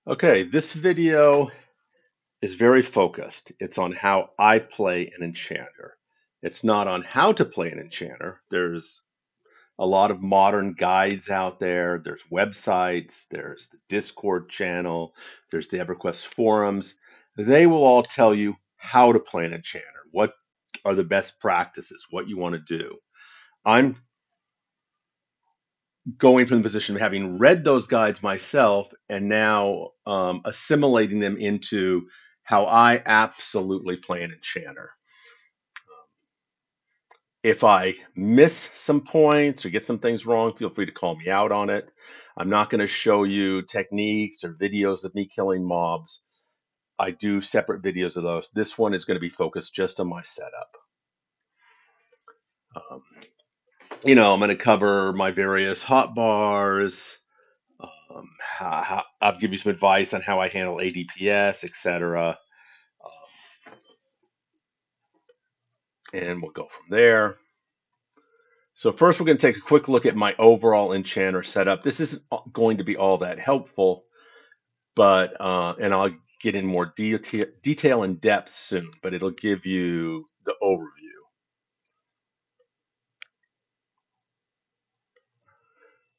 Okay, this video is very focused. It's on how I play an enchanter. It's not on how to play an enchanter. There's a lot of modern guides out there. There's websites, there's the Discord channel, there's the EverQuest forums. They will all tell you how to play an enchanter, what are the best practices, what you want to do. I'm going from the position of having read those guides myself and now assimilating them into how I absolutely play an enchanter. If I miss some points or get some things wrong, feel free to call me out on it. I'm not going to show you techniques or videos of me killing mobs. I do separate videos of those. This one is going to be focused just on my setup. Um, I'm going to cover my various hotbars. I'll give you some advice on how I handle ADPS, etc. And we'll go from there. So first, we're going to take a quick look at my overall Enchanter setup. This isn't going to be all that helpful, but and I'll get in more detail and depth soon, but it'll give you the overview.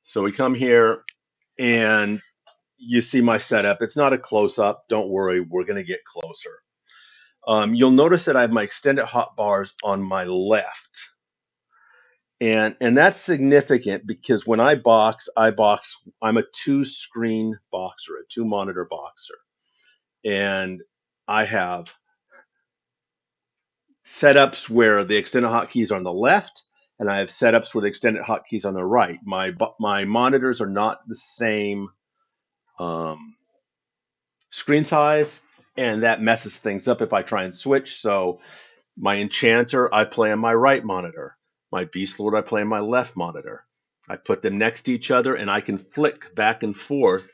So we come here and you see my setup. It's not a close-up. Don't worry, we're going to get closer. You'll notice that I have my extended hotbars on my left. And that's significant because when I box, I'm a two-screen boxer, a two-monitor boxer. And I have setups where the extended hotkeys are on the left, and I have setups where the extended hotkeys on the right. My monitors are not the same um, screen size, and that messes things up if I try and switch. So my Enchanter, I play on my right monitor. My Beast Lord, I play on my left monitor. I put them next to each other, and I can flick back and forth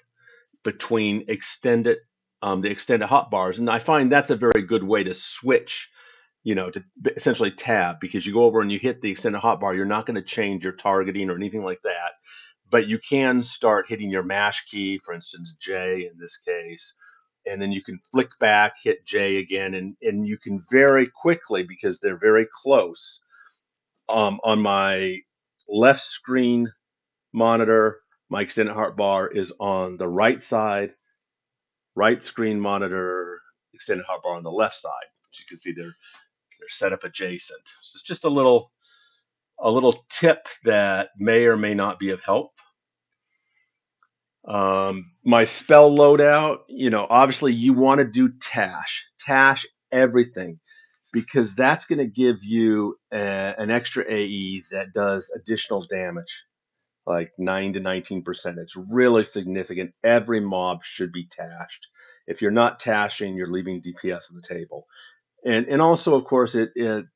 between the extended hotbars, and I find that's a very good way to switch. To essentially tab, because you go over and you hit the extended hotbar, you're not going to change your targeting or anything like that, but you can start hitting your mash key, for instance, J in this case, and then you can flick back, hit J again, and you can very quickly, because they're very close. On my left screen monitor, my extended hotbar is on the right side, right screen monitor, extended hotbar on the left side. As you can see, they're set up adjacent. So it's just a little tip that may or may not be of help. My spell loadout, obviously you want to do Tash everything, because that's going to give you an extra AE that does additional damage, like 9 to 19%. It's really significant. Every mob should be tashed. If you're not tashing, you're leaving DPS on the table. And also, of course, it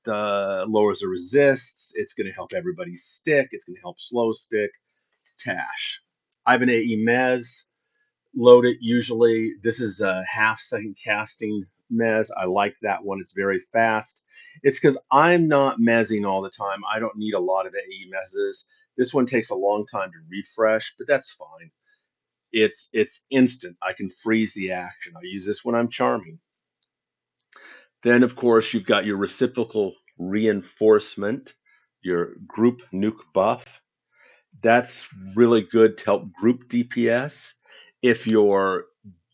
lowers the resists. It's going to help everybody stick. It's going to help slow stick. Tash. I have an AE Mez. Load it usually. This is a half-second casting Mez. I like that one. It's very fast. It's because I'm not mezzing all the time. I don't need a lot of AE Mezes. This one takes a long time to refresh, but that's fine. It's instant. I can freeze the action. I use this when I'm charming. Then, of course, you've got your reciprocal reinforcement, your group nuke buff. That's really good to help group DPS. If you're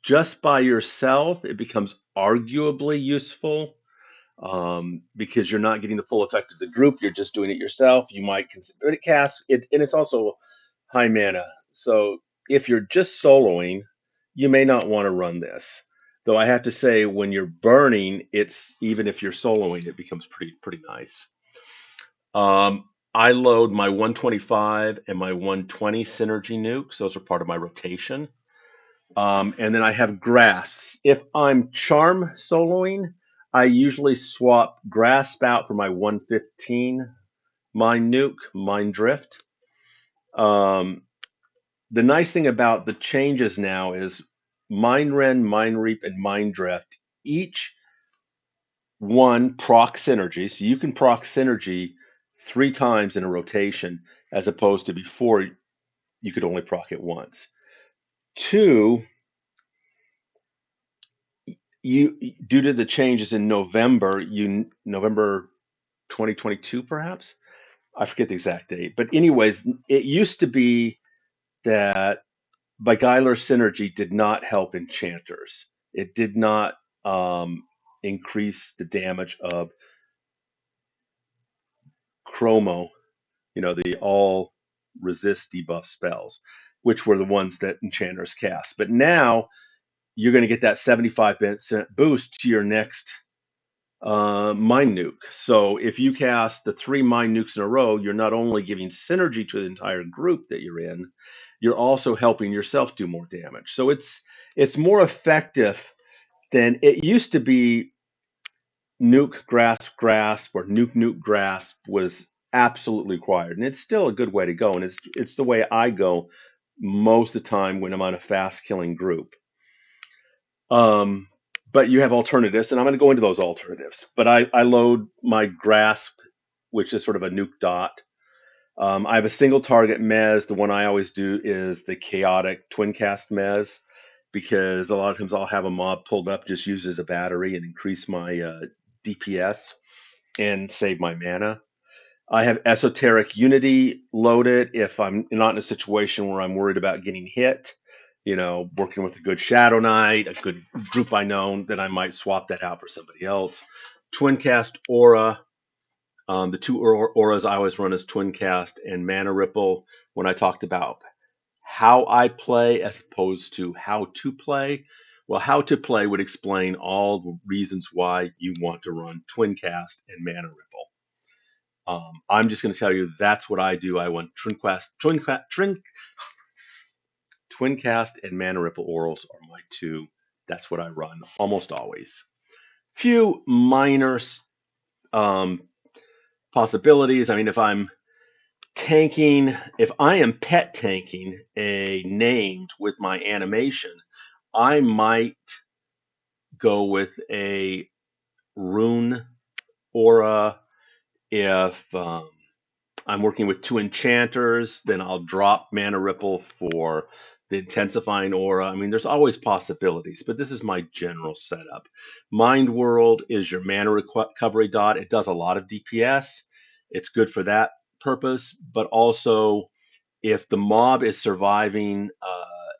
just by yourself, it becomes arguably useful, because you're not getting the full effect of the group. You're just doing it yourself. You might consider, but it casts it, and it's also high mana. So if you're just soloing, you may not want to run this. Though I have to say, when you're burning, it's even if you're soloing, it becomes pretty nice. I load my 125 and my 120 synergy nukes. Those are part of my rotation. And then I have grasps. If I'm charm soloing, I usually swap grasp out for my 115 mind nuke, mind drift. The nice thing about the changes now is mind rend, mind reap, and mind drift. Each one proc synergy, so you can proc synergy 3 times in a rotation, as opposed to before you could only proc it once. Two, you due to the changes in November 2022, perhaps. I forget the exact date, but anyways, it used to be that Beguiler Synergy did not help enchanters. It did not um, increase the damage of Chromo, the all resist debuff spells, which were the ones that enchanters cast. But now you're going to get that 75% boost to your next mind nuke. So if you cast the 3 mind nukes in a row, you're not only giving synergy to the entire group that you're in, you're also helping yourself do more damage. So it's more effective than it used to be. Nuke grasp or nuke grasp was absolutely required, and it's still a good way to go, and it's the way I go most of the time when I'm on a fast killing group. Um, but you have alternatives, and I'm going to go into those alternatives. But I load my grasp, which is sort of a nuke dot. I have a single target mez. The one I always do is the chaotic twin cast mez, because a lot of times I'll have a mob pulled up, just use as a battery and increase my DPS and save my mana. I have esoteric unity loaded if I'm not in a situation where I'm worried about getting hit. Working with a good Shadow Knight, a good group I know, then I might swap that out for somebody else. Twin cast aura. The two auras I always run is twin cast and mana ripple. When I talked about how I play as opposed to how to play, well, how to play would explain all the reasons why you want to run twin cast and mana ripple. I'm just going to tell you that's what I do. I want twin cast and mana ripple orals are my two. That's what I run almost always. Few minor um, possibilities. I mean, if I am pet tanking a named with my animation, I might go with a rune aura. If I'm working with 2 enchanters, then I'll drop mana ripple for the intensifying aura. I mean, there's always possibilities, but this is my general setup. Mind World is your mana recovery dot. It does a lot of DPS. It's good for that purpose, but also if the mob is surviving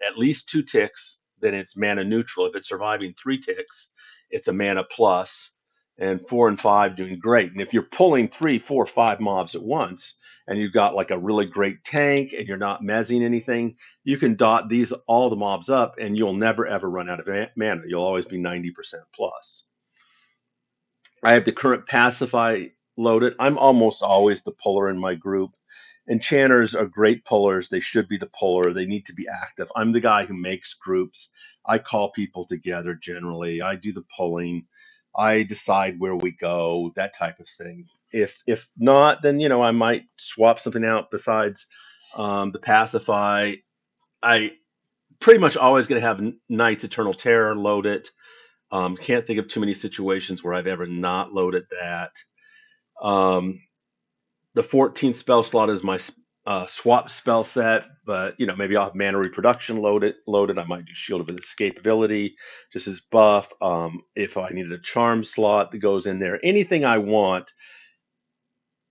at least 2 ticks, then it's mana neutral. If it's surviving 3 ticks, it's a mana plus, and 4 and 5 doing great. And if you're pulling 3, 4, 5 mobs at once, and you've got like a really great tank, and you're not mezzing anything, you can dot all the mobs up, and you'll never ever run out of mana. You'll always be 90% plus. I have the current pacify loaded. I'm almost always the puller in my group. Enchanters are great pullers. They should be the puller. They need to be active. I'm the guy who makes groups. I call people together generally. I do the pulling. I decide where we go, that type of thing. If not, then I might swap something out besides the pacify. I pretty much always going to have Knight's Eternal Terror loaded. Can't think of too many situations where I've ever not loaded that. The 14th spell slot is my swap spell set, but maybe I'll have mana reproduction loaded. I might do Shield of Escapability just as buff. If I needed a charm slot that goes in there, anything I want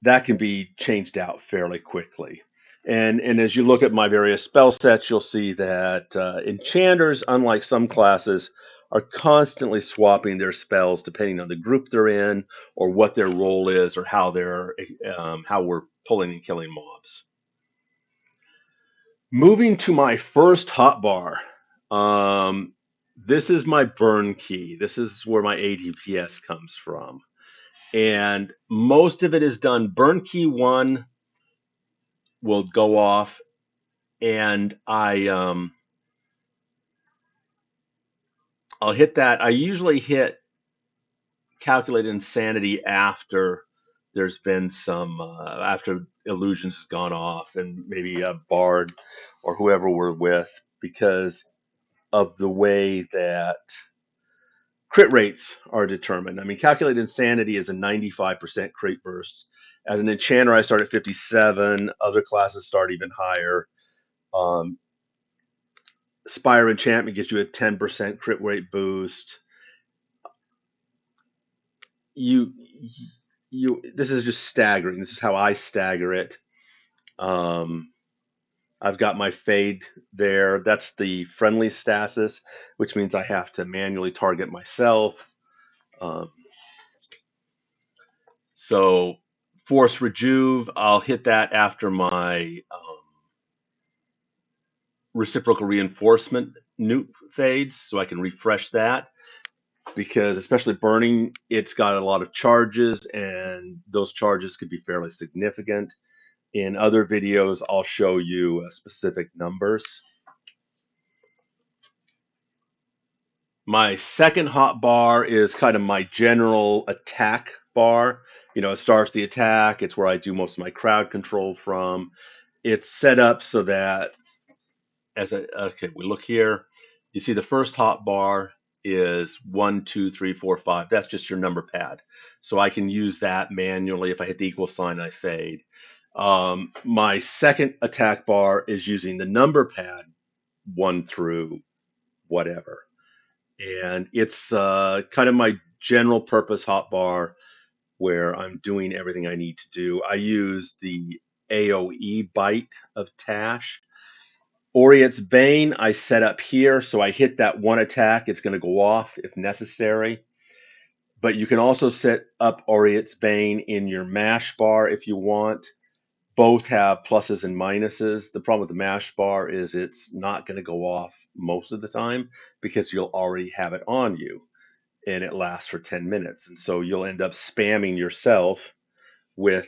that can be changed out fairly quickly. And as you look at my various spell sets, you'll see that enchanters, unlike some classes, are constantly swapping their spells depending on the group they're in, or what their role is, or how we're pulling and killing mobs. Moving to my first hotbar. This is my burn key. This is where my ADPS comes from. And most of it is done. Burn key 1 will go off, and I'll hit that. I usually hit calculated insanity after there's been some after illusions has gone off, and maybe a bard or whoever we're with, because of the way that crit rates are determined. I mean, calculated insanity is a 95% crit burst. As an enchanter, I start at 57. Other classes start even higher. Spire Enchantment gives you a 10% crit rate boost. you this is just staggering. This is how I stagger it. Um, I've got my fade there. That's the friendly stasis, which means I have to manually target myself. Um, so force rejuve, I'll hit that after my reciprocal reinforcement nuke fades, so I can refresh that. Because especially burning, it's got a lot of charges, and those charges could be fairly significant. In other videos, I'll show you specific numbers. My second hot bar is kind of my general attack bar. It starts the attack. It's where I do most of my crowd control from. It's set up so that okay, we look here. You see the first hot bar is 1, 2, 3, 4, 5. That's just your number pad. So I can use that manually. If I hit the equal sign, I fade. My second attack bar is using the number pad 1 through whatever. And it's kind of my general purpose hotbar where I'm doing everything I need to do. I use the AoE bite of Tash. Oriet's Bane I set up here, so I hit that one attack. It's going to go off if necessary. But you can also set up Oriet's Bane in your mash bar if you want. Both have pluses and minuses. The problem with the mash bar is it's not going to go off most of the time because you'll already have it on you and it lasts for 10 minutes. And so you'll end up spamming yourself with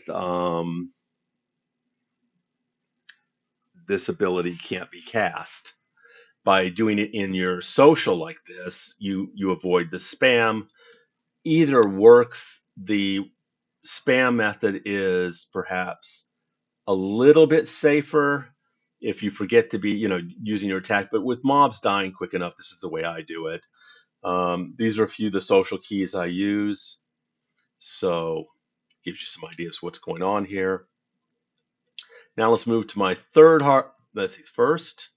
this ability can't be cast. By doing it in your social like this, you avoid the spam. Either works. The spam method is perhaps a little bit safer if you forget to be, using your attack. But with mobs dying quick enough, this is the way I do it. These are a few of the social keys I use. So gives you some ideas what's going on here. Now let's move to my third hot. Let's see, first,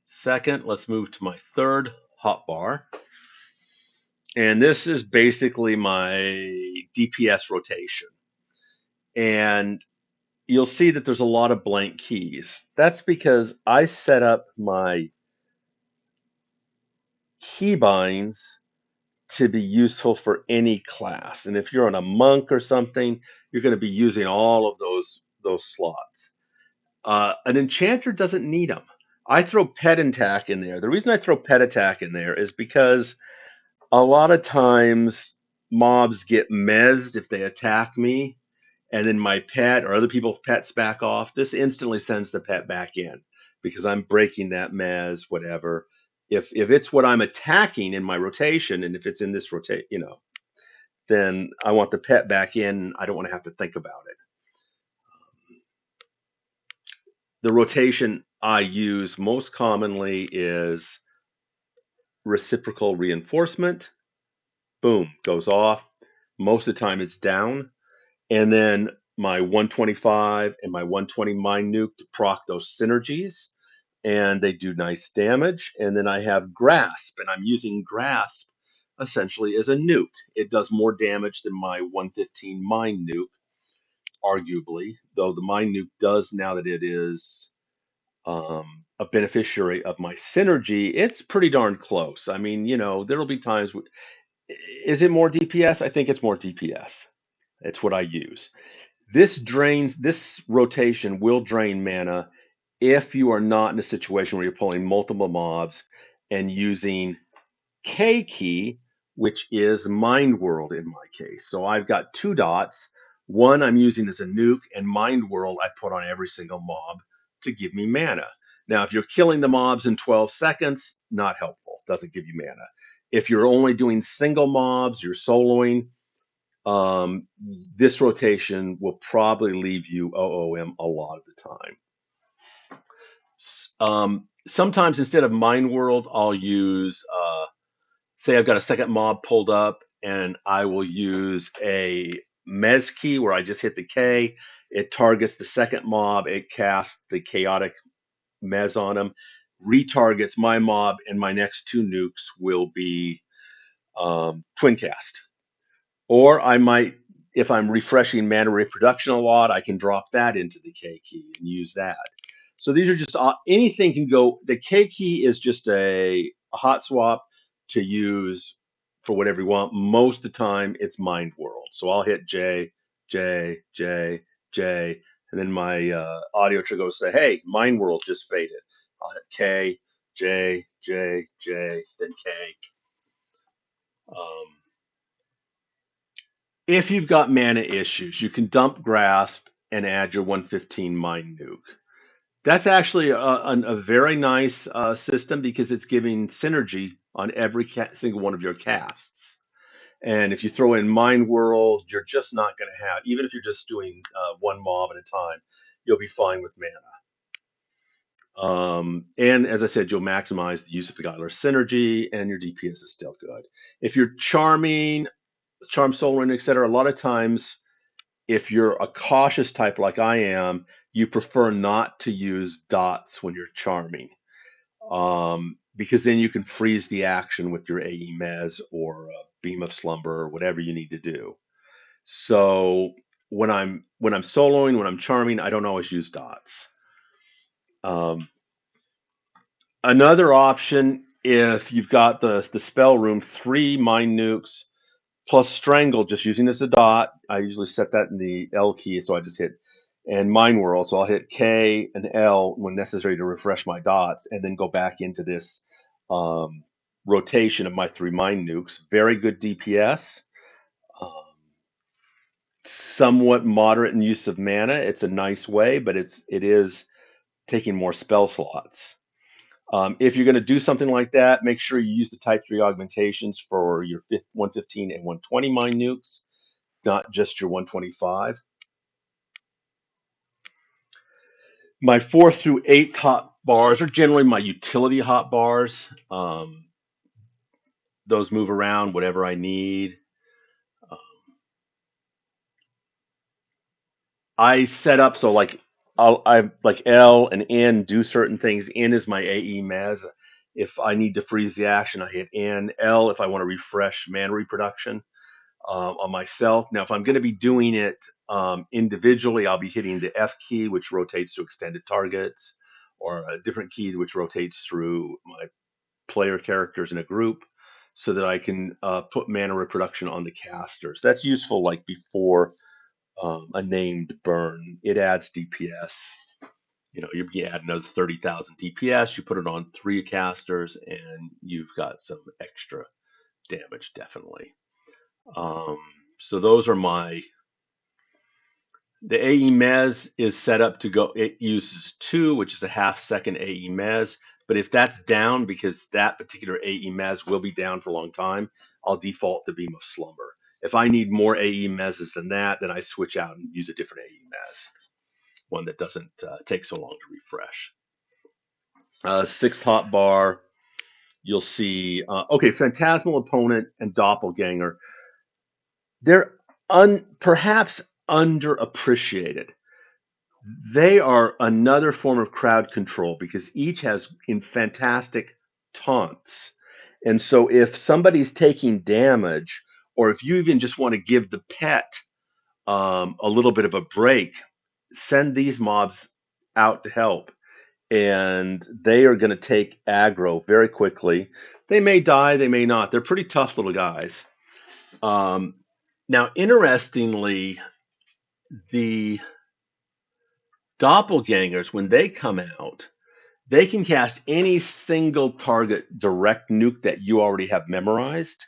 second. Let's move to my third hotbar, and this is basically my DPS rotation. And you'll see that there's a lot of blank keys. That's because I set up my keybinds to be useful for any class. And if you're on a monk or something, you're going to be using all of those slots. An enchanter doesn't need them. I throw pet attack in there. The reason I throw pet attack in there is because a lot of times mobs get mezzed if they attack me, and then my pet or other people's pets back off. This instantly sends the pet back in because I'm breaking that mezz, whatever. If it's what I'm attacking in my rotation, and if it's in this rotate, then I want the pet back in. I don't want to have to think about it. The rotation I use most commonly is reciprocal reinforcement. Boom, goes off. Most of the time it's down. And then my 125 and my 120 mind nuke to proc those synergies. And they do nice damage. And then I have grasp, and I'm using grasp essentially as a nuke. It does more damage than my 115 mind nuke, arguably, though the mind nuke does, now that it is a beneficiary of my synergy, it's pretty darn close. I mean, there'll be times. Is it more DPS? I think it's more DPS. It's what I use. This rotation will drain mana if you are not in a situation where you're pulling multiple mobs and using K key, which is Mind World in my case. So I've got 2 dots. One I'm using as a nuke, and Mind World I put on every single mob to give me mana. Now, if you're killing the mobs in 12 seconds, not helpful. Doesn't give you mana. If you're only doing single mobs, you're soloing, this rotation will probably leave you OOM a lot of the time. Sometimes instead of Mind World, I'll use, say I've got a second mob pulled up, and I will use a Mez key where I just hit the K. It targets the second mob. It casts the chaotic Mez on him, retargets my mob, and my next 2 nukes will be twin cast. Or I might, if I'm refreshing mana reproduction a lot, I can drop that into the K key and use that. So these are just anything can go. The K key is just a hot swap to use for whatever you want. Most of the time, it's Mind World. So I'll hit J, J, J, J, and then my audio trigger will say, "Hey, Mind World just faded." I'll hit K, J, J, J, then K. Um, If you've got mana issues, you can dump Grasp and add your 115 Mind Nuke. That's actually a very nice system because it's giving synergy on every single one of your casts. And if you throw in Mind World, you're just not going to have, even if you're just doing one mob at a time, you'll be fine with mana. And as I said, you'll maximize the use of Beguiler synergy, and your DPS is still good. If you're charming, charm soloing, etc., a lot of times if you're a cautious type like I am, you prefer not to use dots when you're charming, because then you can freeze the action with your AE Mez or Beam of Slumber or whatever you need to do. So when I'm soloing, when I'm charming, I don't always use dots. Um, Another option, if you've got the spell room, 3 mind nukes plus strangle, just using as a dot. I usually set that in the L key, so I just hit and mind world. So I'll hit K and L when necessary to refresh my dots, and then go back into this um, rotation of my 3 mind nukes. Very good DPS. Um, Somewhat moderate in use of mana. It's a nice way, but it is taking more spell slots. If you're going to do something like that, make sure you use the Type 3 augmentations for your 115 and 120 mind nukes, not just your 125. My 4th through 8th hot bars are generally my utility hot bars. Those move around whatever I need. Um, I set up so like I like L and N do certain things. N is my AE Mez. If I need to freeze the action, I hit N. L if I want to refresh mana reproduction on myself. Now, if I'm going to be doing it individually, I'll be hitting the F key, which rotates to extended targets, or a different key which rotates through my player characters in a group, so that I can put mana reproduction on the casters. That's useful, like before a named burn. It adds DPS. You add another 30,000 DPS. You put it on 3 casters, and you've got some extra damage, definitely. Um, so those are the AE Mez is set up to go, it uses 2, which is a half-second AE Mez. But if that's down, because that particular AE Mez will be down for a long time, I'll default to Beam of Slumber. If I need more AE Mezes than that, then I switch out and use a different AE Mez, one that doesn't take so long to refresh. 6th hotbar, you'll see, okay, Phantasmal Opponent and Doppelganger. They're perhaps underappreciated. They are another form of crowd control because each has in fantastic taunts. And so if somebody's taking damage, or if you even just want to give the pet a little bit of a break, send these mobs out to help. And they are going to take aggro very quickly. They may die, they may not. They're pretty tough little guys. Now, interestingly, the doppelgangers, when they come out, they can cast any single target direct nuke that you already have memorized.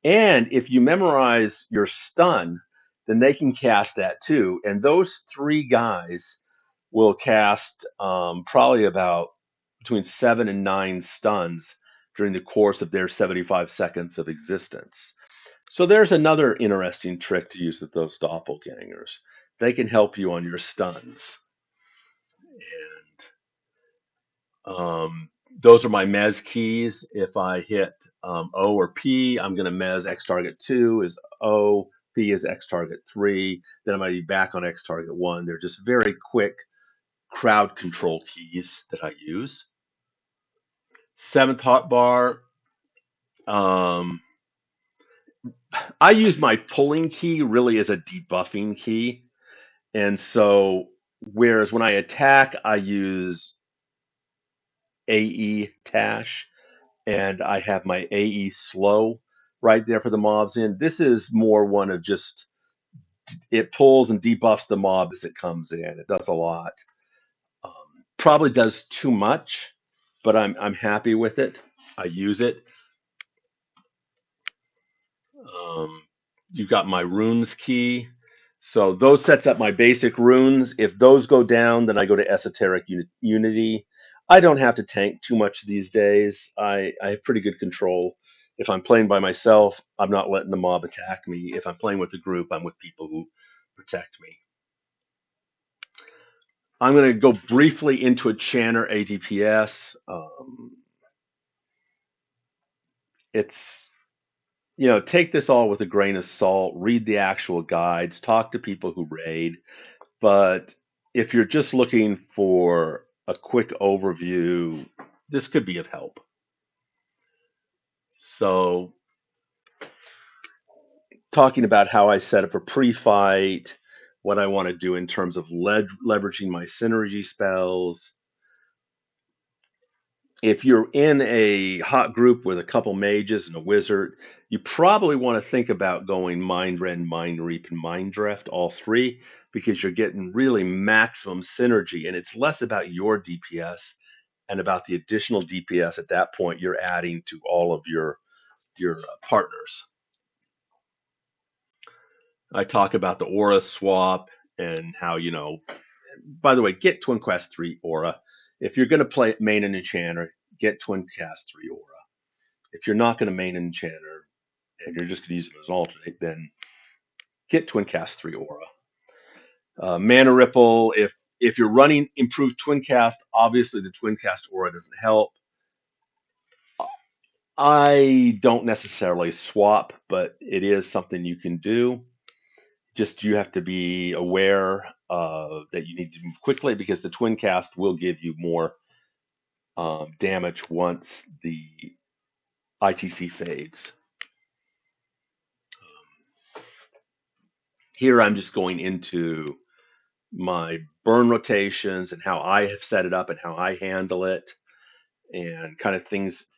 And if you memorize your stun, then they can cast that too. And those 3 guys will cast probably about between 7 and 9 stuns during the course of their 75 seconds of existence. So there's another interesting trick to use with those doppelgangers. They can help you on your stuns. And those are my Mez keys. If I hit O or P, I'm going to Mez X target 2 is O, P is X target 3. Then I'm going to be back on X target 1. They're just very quick crowd control keys that I use. 7th hotbar. I use my pulling key really as a debuffing key. And so, whereas when I attack, I use AE Tash, and I have my AE slow right there for the mobs in. This is more one of just it pulls and debuffs the mob as it comes in. It does a lot. Probably does too much, but I'm happy with it. I use it. Um, you've got my runes key. So those sets up my basic runes. If those go down, then I go to esoteric unity. I don't have to tank too much these days. I have pretty good control. If I'm playing by myself, I'm not letting the mob attack me. If I'm playing with a group, I'm with people who protect me. I'm going to go briefly into Enchanter ADPS. It's take this all with a grain of salt. Read the actual guides. Talk to people who raid. But if you're just looking for a quick overview, this could be of help. So, talking about how I set up a pre-fight, what I want to do in terms of leveraging my synergy spells. If you're in a hot group with a couple mages and a wizard, you probably want to think about going Mind Rend, Mind Reap, and Mind Drift, all three, because you're getting really maximum synergy, and it's less about your DPS and about the additional DPS at that point you're adding to all of your partners. I talk about the aura swap and how By the way, get Twin Quest 3 aura. If you're going to play main an enchanter, get Twin Quest 3 aura. If you're not going to main an enchanter and you're just going to use it as an alternate, then get Twin Cast 3 aura. Mana Ripple, if you're running improved Twin Cast, obviously the Twin Cast aura doesn't help. I don't necessarily swap, but it is something you can do. Just you have to be aware that you need to move quickly because the Twin Cast will give you more damage once the ITC fades. Here I'm just going into my burn rotations and how I have set it up and how I handle it, and kind of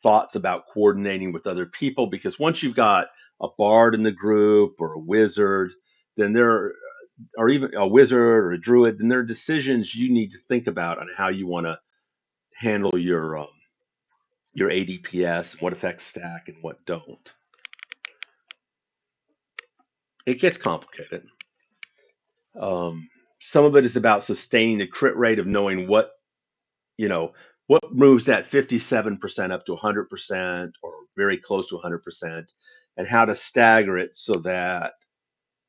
thoughts about coordinating with other people. Because once you've got a bard in the group or a wizard, then or even a wizard or a druid, then there are decisions you need to think about on how you want to handle your ADPS, what effects stack and what don't. It gets complicated. Some of it is about sustaining the crit rate of knowing you know, what moves that 57% up to 100% or very close to 100%, and how to stagger it so that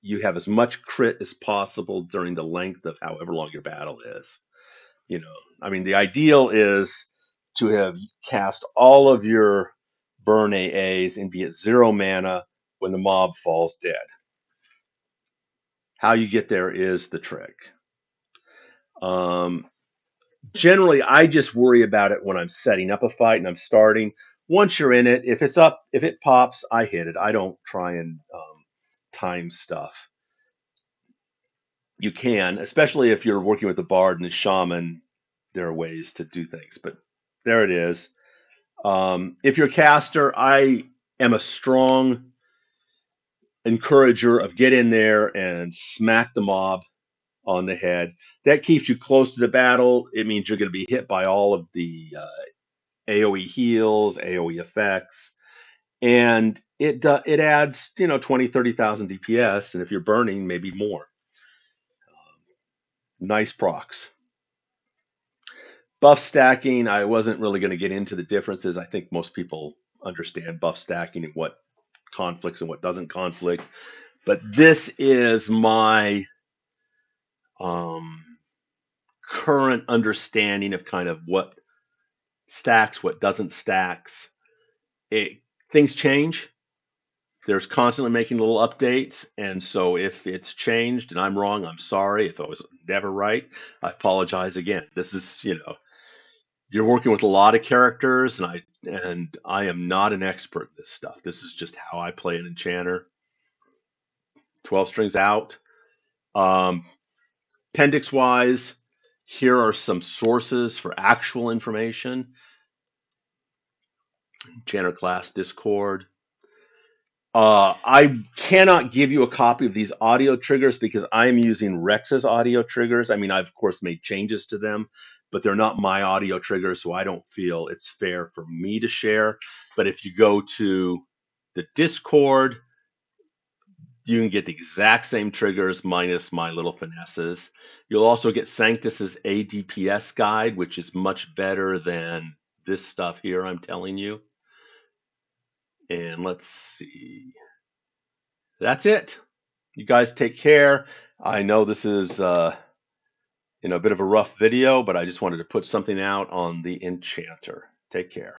you have as much crit as possible during the length of however long your battle is. I mean, the ideal is to have cast all of your burn AAs and be at 0 mana when the mob falls dead. How you get there is the trick. Um, Generally, I just worry about it when I'm setting up a fight and I'm starting. Once you're in it, if it pops, I hit it. I don't try and time stuff. You can, especially if you're working with the bard and the shaman. There are ways to do things, but there it is. If you're a caster, I am a strong encourager of get in there and smack the mob on the head. That keeps you close to the battle. It means you're going to be hit by all of the AOE heals, AOE effects, and it adds 20,000-30,000 DPS, and if you're burning, maybe more. Nice procs. Buff stacking, I wasn't really going to get into the differences. I think most people understand buff stacking and what conflicts and what doesn't conflict. But this is my current understanding of kind of what stacks, what doesn't stacks. Things change. There's constantly making little updates, and so if it's changed and I'm wrong, I'm sorry. If I was never right, I apologize again. This is, you're working with a lot of characters, and I am not an expert in this stuff. This is just how I play an enchanter. 12 strings out. Appendix wise, here are some sources for actual information. Enchanter class Discord. I cannot give you a copy of these audio triggers because I'm using Rex's audio triggers. I mean, I've of course made changes to them, but they're not my audio triggers, so I don't feel it's fair for me to share. But if you go to the Discord, you can get the exact same triggers minus my little finesses. You'll also get Sanctus's ADPS guide, which is much better than this stuff here I'm telling you. And let's see. That's it. You guys take care. I know this is a bit of a rough video, but I just wanted to put something out on the Enchanter. Take care.